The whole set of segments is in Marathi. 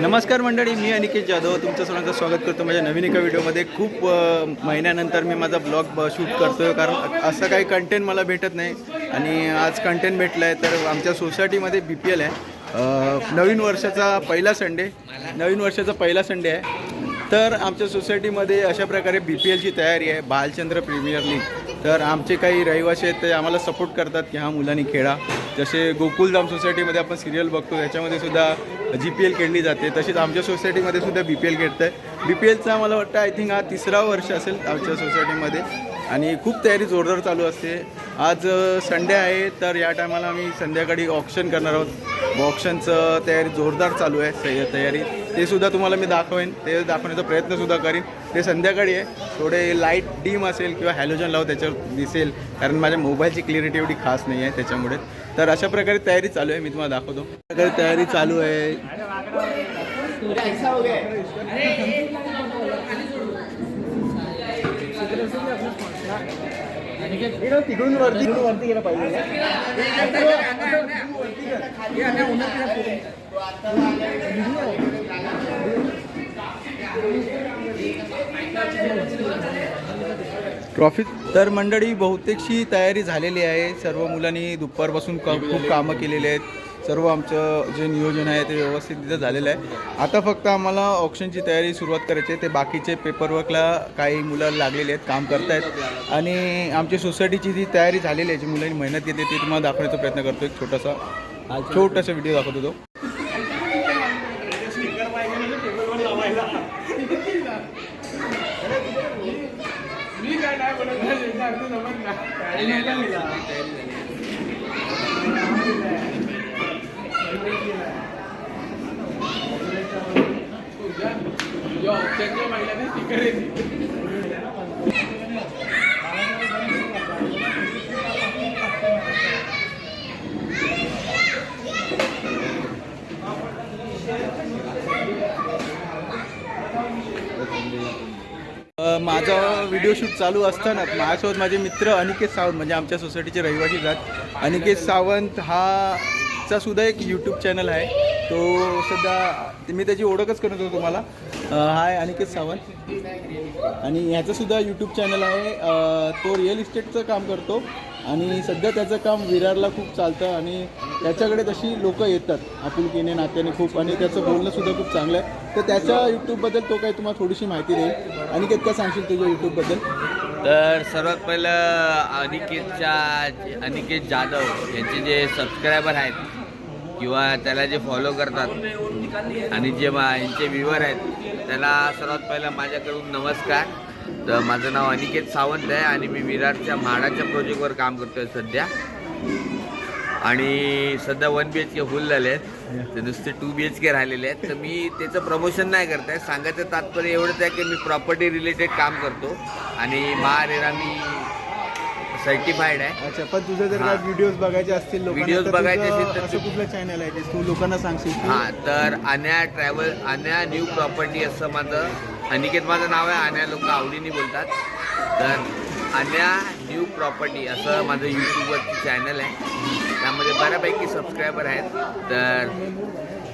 नमस्कार मंडळी, मी अनिकेत जाधव तुमचं सर्वांचं स्वागत करतो माझ्या नवीन एका व्हिडिओमध्ये। खूप महिन्यानंतर मी माझा ब्लॉग शूट करतोय, कारण असं काही कंटेंट मला भेटत नाही आणि आज कंटेंट भेटलं आहे। तर आमच्या सोसायटीमध्ये BPL आहे। नवीन वर्षाचा पहिला संडे आहे। तर आमच्या सोसायटीमध्ये अशा प्रकारे BPLची तयारी आहे, बालचंद्र प्रीमियर लीग। तर आमचे काही रहिवासी आहेत ते आम्हाला सपोर्ट करतात की हाँ मुलांनी खेळा। जसे गोकुलधाम सोसायटीमध्ये आपण सिरियल बघतो, त्याच्यामध्ये सुद्धा GPL खेळली जाते, तशीच आमच्या सोसायटीमध्ये सुद्धा BPL खेळत आहे। BPLचा मला वाटतं आय थिंक हा 3रा वर्ष असेल आमच्या सोसायटीमध्ये आणि खूप तयारी जोरदार चालू असते। आज संडे आहे, तर या टायमाला आम्ही संध्याकाळी ऑक्शन करणार आहोत। ऑक्शनचं तयारी जोरदार चालू आहे, तयारी ते सुद्धा तुम्हाला मी दाखवेन, ते दाखवण्याचा प्रयत्नसुद्धा करीन। ते संध्याकाळी आहे, थोडे लाईट डीम असेल किंवा हॅलोजन लावू त्याच्यावर दिसेल, कारण माझ्या मोबाईलची क्लिअरिटी एवढी खास नाही आहे त्याच्यामुळे। तर अशा प्रकारे तयारी चालू आहे, मी तुम्हाला दाखवतो। प्रकारे तयारी चालू आहे। तिकडून वरती गेला पाहिजे। ट्रॉफी तर मंडळी बहुतेकशी तयारी झालेली आहे। सर्व मुलांनी दुपारपासून खूप कामं केलेली आहेत। सर्व आमचं जे नियोजन आहे ते व्यवस्थित तिथं झालेलं आहे। आता फक्त आम्हाला ऑक्शनची तयारी सुरुवात करायची आहे। ते बाकीचे पेपरवर्कला काही मुलं लागलेले आहेत, काम करत आहेत आणि आमची सोसायटीची जी तयारी झालेली आहे, जी मुलांनी मेहनत घेतली ती तुम्हाला दाखवण्याचा प्रयत्न करतो। एक छोटासा व्हिडिओ दाखवतो तो। माझा व्हिडिओ शूट चालू असतानाच माझ्यासोबत माझे मित्र अनिकेत सावंत, म्हणजे आमच्या सोसायटीचे रहिवासी आहेत। अनिकेत सावंत चा सुद्धा एक यूट्यूब चॅनल आहे, तो सध्या मी त्याची ओळखच करत होतो तुम्हाला। हाय अनिकेत सावंत, आणि ह्याचंसुद्धा यूट्यूब चॅनल आहे। तो रिअल इस्टेटचं काम करतो आणि सध्या त्याचं काम विरारला खूप चालतं आणि त्याच्याकडे तशी लोक येतात आपुलकीने, नात्याने खूप, आणि त्याचं बोलणंसुद्धा खूप चांगलं आहे। तर त्याच्या यूट्यूबबद्दल तो काही तुम्हाला थोडीशी माहिती देईल। अनिकेत, काय सांगशील तुझ्या यूट्यूबबद्दल? तर सर्वात पहिलं अनिकेत जाधव यांचे जे सबस्क्रायबर आहेत किंवा त्याला जे फॉलो करतात आणि जे यांचे व्ह्यूवर आहेत त्याला सर्वात पहिलं माझ्याकडून नमस्कार। तर माझं नाव अनिकेत सावंत आहे आणि मी विरारच्या म्हाडाच्या प्रोजेक्टवर काम करतो आहे सध्या, आणि सध्या 1 BHK फुल झाले आहेत, तर नुसते 2 BHK राहिलेले आहेत। तर मी त्याचं प्रमोशन नाही करत आहे, सांगायचं तात्पर्य एवढंच आहे की मी प्रॉपर्टी रिलेटेड काम करतो आणि महारेरा मी सर्टिफाईड आहे। अच्छा, पण तुझं जर काय व्हिडिओज बघायचे असतील, व्हिडिओज बघायचे असतील तर कुठलं चॅनल आहे तू लोकांना सांगशील? हां, तर आन्या न्यू प्रॉपर्टी असं माझं, अनिकेत माझं नाव आहे, आन्या लोक आवडीने बोलतात। तर आन्या न्यू प्रॉपर्टी असं माझं यूट्यूबवरती चॅनल आहे, त्यामध्ये बऱ्यापैकी सबस्क्रायबर आहेत। तर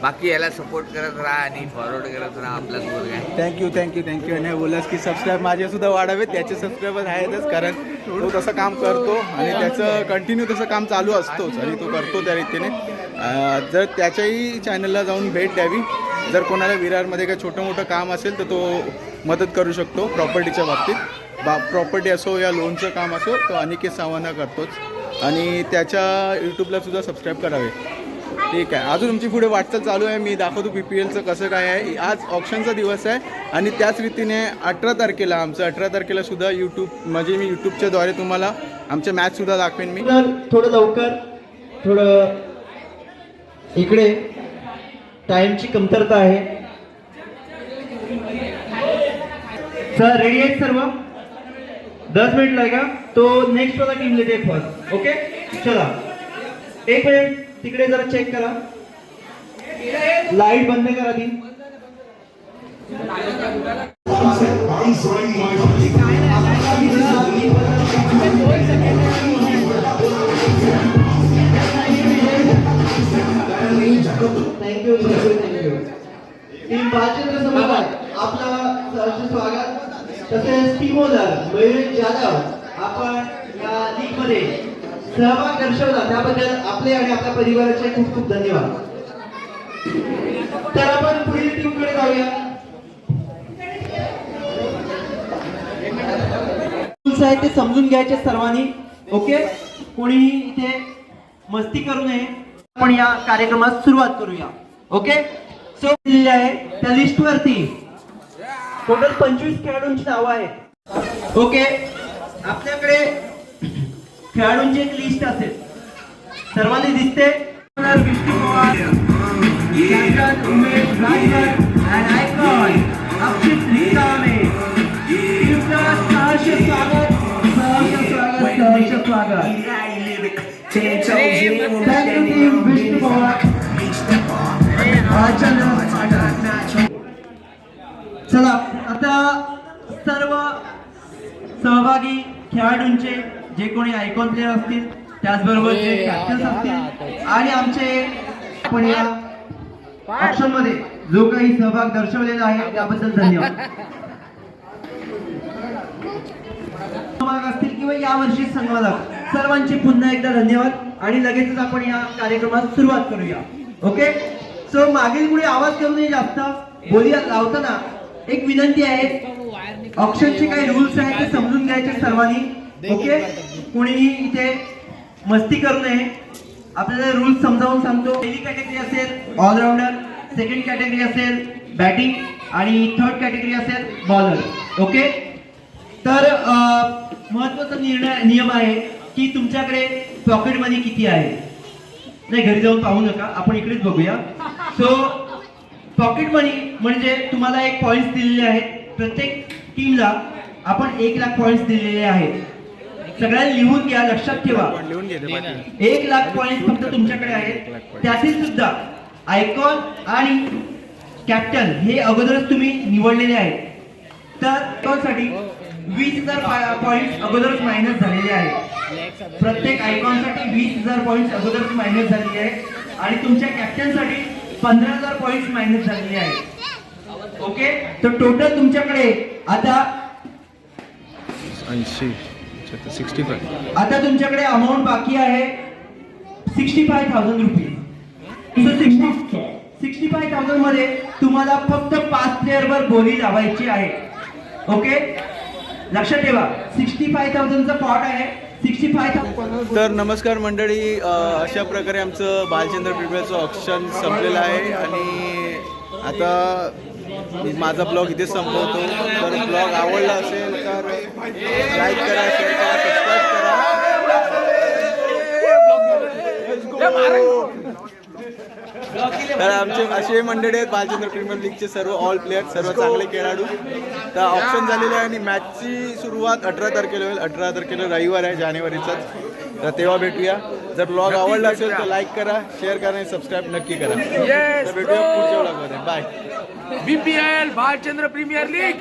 बाकी याला सपोर्ट करत राहा आणि फॉरवर्ड करत राहा, आपलाच मुलगा आहे। थँक्यू। आणि बोललास की सबस्क्राईब माझेसुद्धा वाढावेत, त्याचे सबस्क्रायबर आहेतच, कारण तो तसं काम करतो आणि त्याचं कंटिन्यू तसं काम चालू असतोच आणि तो करतो त्या रीतीने। जर त्याच्याही चॅनलला जाऊन भेट द्यावी। जर कोणाला विरारमध्ये काही छोटं मोठं काम असेल तर तो मदत करू शकतो प्रॉपर्टीच्या बाबतीत। प्रॉपर्टी असो या लोनचं काम असो, तो अनिकेत सावंत करतोच आणि त्याच्या यूट्यूबला सुद्धा सबस्क्राईब करावे। ठीक आहे, अजून तुमची पुढे वाटचाल चालू आहे, मी दाखवतो BPLचं कसं काय आहे। आज ऑक्शनचा दिवस आहे आणि त्याच रीतीने 18 तारखेला सुद्धा म्हणजे मी यूट्यूबच्या द्वारे तुम्हाला आमच्या मॅचसुद्धा दाखवेन मी। थोडं लवकर, थोडं इकडे टाइमची कमतरता आहे। सर रेडी आहेत सर्व? 10 मिनिट लगेगा, तो नेक्स्ट वाला टीम लेते फर्स्ट। ओके, चला 1 मिनिट तिकडे जरा चेक करा, लाईट बंद करा ती। थँक्यू। टीम बालचंद्र समुदाय आपलं सहर्ष स्वागत. तसेच टीम ओनर मयूर जाधव, आपण या लीग मध्ये सहभाग दर्शवला त्याबद्दल आपले आणि आपल्या परिवाराचे खूप खूप धन्यवाद. तर आपण पुढील टीमकडे जाऊया. रूल्स आहेत ते समजून घ्यायचे सर्वांनी. ओके, कोणी इथे मस्ती करू नये. आपण या कार्यक्रमात सुरुवात करूया. ओके, सो दिलेली आहे त्या लिस्ट वरती टोटल 25 खेळाडूंची नावं आहेत. ओके, आपल्याकडे खेळाडूंची एक लिस्ट असेल, सर्वांनी दिसते. विष्णू पवार, कॅप्टन उमेश राजभर आणि आयकॉन अक्षित रिकामे. टीमचं सहर्ष स्वागत, सहर्ष स्वागत, सहर्ष स्वागत. Thank you team Vishnu Pawar. चला, आता सर्व सहभागी खेळाडूंचे जे कोणी आयकॉन प्लेयर असतील, त्याचबरोबर जे कॅप्टन्स असतील आणि आमचे आपण या ऑप्शन मध्ये जो काही सहभाग दर्शवलेला आहे त्याबद्दल धन्यवाद. सहभाग असतील किंवा यावर्षी संवादक, सर्वांचे पुन्हा एकदा धन्यवाद. आणि लगेचच आपण या कार्यक्रमात सुरुवात करूया. ओके, सो मागील पुढे आवाज करू नये जास्त. बोली लावताना एक विनंती आहे, ऑप्शनचे काही रूल्स आहेत ते समजून घ्यायचे सर्वांनी. ओके, कोणीही इथे मस्ती करू नये. आपल्याला रूल्स समजावून सांगतो. पहिली कॅटेगरी असेल ऑलराऊंडर, सेकंड कॅटेगरी असेल बॅटिंग आणि थर्ड कॅटेगरी असेल बॉलर. ओके, तर महत्वाचा नियम आहे की तुमच्याकडे पॉकेट मनी किती आहे. नाही, घरी जाऊन पाहू नका, आपण इकडेच बघूया. सो पॉकेट मनी म्हणजे तुम्हाला एक पॉइंट्स दिलेले आहेत. प्रत्येक टीमला आपण 1 लाख पॉइंट्स दिलेले आहेत. सगळ्यांनी लिहून घ्या, लक्षात ठेवा. 1 लाख पॉइंट फक्त तुमच्याकडे आहेत. त्यातील सुद्धा आयकॉन आणि कॅप्टन हे अगोदरच तुम्ही निवडलेले आहेत. तर आयकॉनसाठी 20,000 पॉइंट अगोदरच मायनस झालेले आहेत. प्रत्येक आयकॉनसाठी 20,000 पॉइंट अगोदरच मायनस झालेले आहेत आणि तुमच्या कॅप्टनसाठी 15,000 पॉइंट मायनस झालेले आहेत. ओके, तर टोटल तुमच्याकडे आता 65. आता तुमच्याकडे अमाऊंट बाकी आहे 65,000 रुपये. 65,000 मध्ये तुम्हाला फक्त 5 प्लेअर वर बोली लावायची आहे. ओके, लक्षात ठेवा 65,000 चा पॉट आहे. 65,000. तर नमस्कार मंडळी, अशा प्रकारे आमचं बालचंद्र प्रीमियरचं ऑप्शन संपलेलं आहे आणि आता मी माझा ब्लॉग इथे संपवतो. तर ब्लॉग आवडला असेल तर लाईक करा, शेअर करा, सबस्क्राईब करा. तर आमचे असे मंडळी आहेत बालचंद्र प्रीमियर लीगचे सर्व ऑल प्लेयर, सर्व चांगले खेळाडू. तर ऑप्शन झालेले आहे आणि मॅचची सुरुवात 18 तारखेला होईल. 18 तारखेला रविवार आहे जानेवारीचाच. तर तेव्हा भेटूया. जर ब्लॉग आवडला असेल तर लाईक करा, शेअर करा आणि सबस्क्राईब नक्की करा. तर भेटूया पुढच्या ब्लॉगमध्ये. Bye. BPL Balchandra premier league.